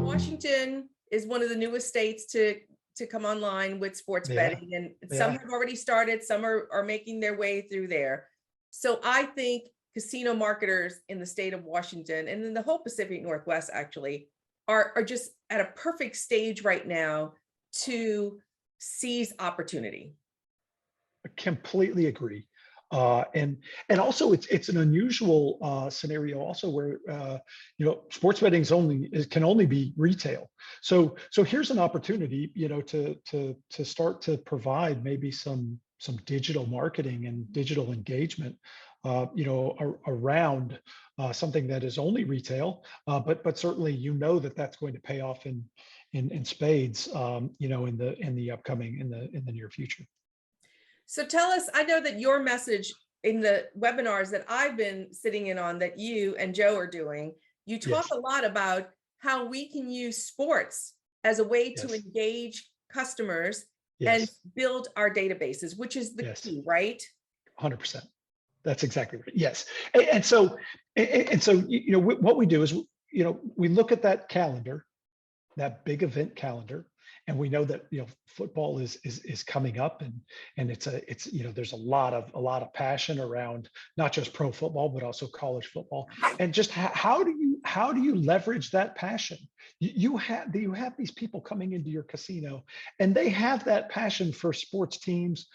Washington is one of the newest states to come online with sports Yeah, betting, and some yeah, have already started, some are making their way through there. So I think casino marketers in the state of Washington and in the whole Pacific Northwest actually are just at a perfect stage right now to seize opportunity. I completely agree. And also it's an unusual scenario also where sports betting can only be retail. So here's an opportunity to start to provide maybe some digital marketing and digital engagement around something that is only retail, but certainly that's going to pay off in spades, in the upcoming in the near future. So tell us, I know that your message in the webinars that I've been sitting in on that you and Joe are doing, you talk Yes, a lot about how we can use sports as a way to yes, engage customers and yes, build our databases, which is the yes, key, right? 100%. That's exactly right. Yes. And so what we do is we look at that calendar, that big event calendar, and we know that football is coming up, and it's there's a lot of passion around not just pro football but also college football. And just how do you leverage that passion? You have these people coming into your casino, and they have that passion for sports teams,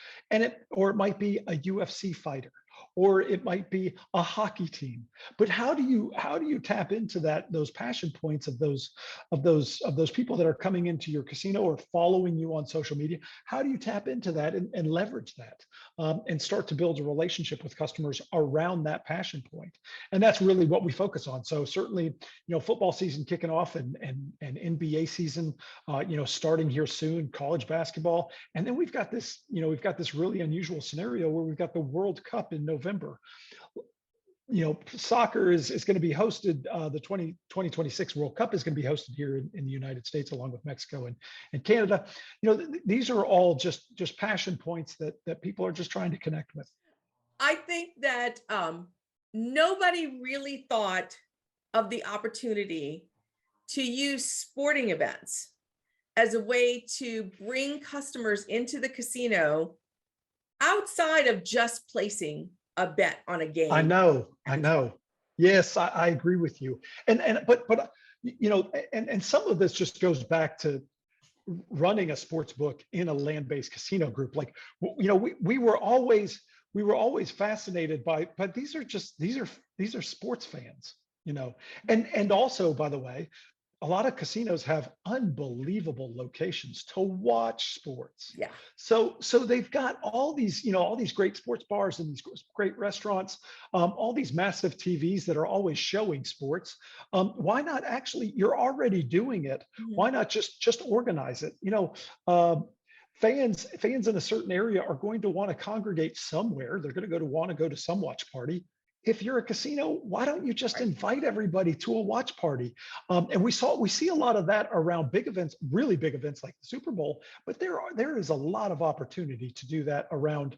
or it might be a UFC fighter, or it might be a hockey team. But how do you tap into those passion points of those people that are coming into your casino or following you on social media? How do you tap into that and leverage that, and start to build a relationship with customers around that passion point? And that's really what we focus on. So certainly, football season kicking off, and NBA season, starting here soon, college basketball, and then we've got this really unusual scenario where we've got the World Cup in November. Soccer is going to be hosted. The 2026 World Cup is going to be hosted here in the United States, along with Mexico and Canada. These are all just passion points that people are just trying to connect with. I think that nobody really thought of the opportunity to use sporting events as a way to bring customers into the casino outside of just placing a bet on a I game. know, I know. Yes, I agree with you. And some of this just goes back to running a sports book in a land-based casino group. Like, we were always fascinated by, but these are sports fans, and also, by the way, a lot of casinos have unbelievable locations to watch sports. Yeah. So they've got all these great sports bars and these great restaurants, all these massive TVs that are always showing sports. Why not? Actually, you're already doing it. Mhm. Why not just organize it? Fans in a certain area are going to want to congregate somewhere. They're going to want to go to some watch party. If you're a casino, why don't you just Right. invite everybody to a watch party? And we see a lot of that around big events, really big events like the Super Bowl. But there is a lot of opportunity to do that around,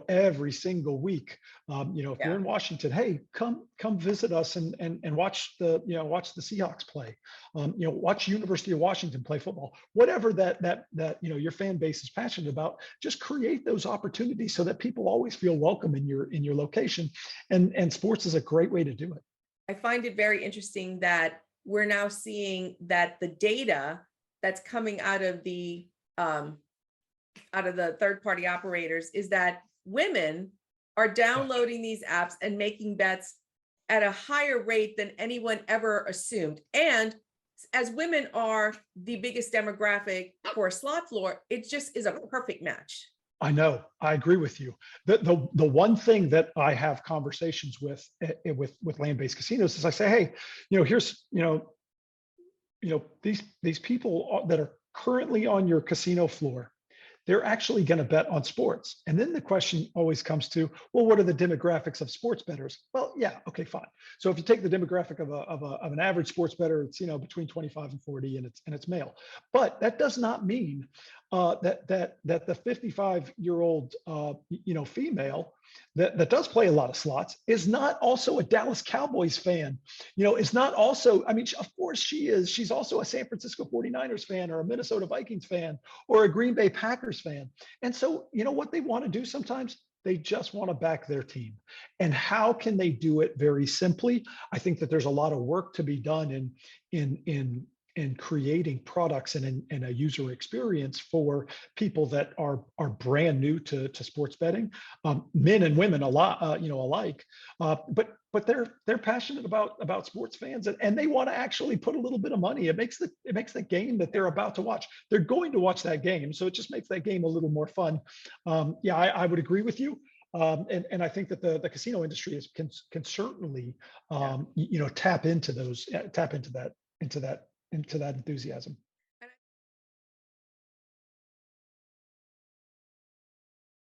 every single week. If you're Yeah. in Washington, hey, come visit us and watch the Seahawks play. Watch University of Washington play football. Whatever that your fan base is passionate about, just create those opportunities so that people always feel welcome in your location. And sports is a great way to do it. I find it very interesting that we're now seeing that the data that's coming out of the third party operators is that women are Yeah, downloading these apps and making bets at a higher rate than anyone ever assumed. And as women are the biggest demographic for a slot floor, it just is a perfect match. I know. I agree with you. The one thing that I have conversations with land-based casinos is I say, hey, here's these people that are currently on your casino floor. They're actually going to bet on sports. And then the question always comes to, well, what are the demographics of sports bettors? Well, yeah, okay, fine. So if you take the demographic of an average sports bettor, it's between 25 and 40, and it's male. But that does not mean that the 55-year-old female that does play a lot of slots is not also a Dallas Cowboys fan, is not also, I mean, of course she is. She's also a San Francisco 49ers fan or a Minnesota Vikings fan or a Green Bay Packers fan. And so, what they want to do sometimes, they just want to back their team. And how can they do it very simply? I think that there's a lot of work to be done in creating products and a user experience for people that are brand new to sports betting, men and women a lot, alike. But they're passionate about sports fans, and they want to actually put a little bit of money. It makes the game that they're about to watch. They're going to watch that game, so it just makes that game a little more fun. Yeah, I would agree with you. And I think that the casino industry can certainly tap into that enthusiasm.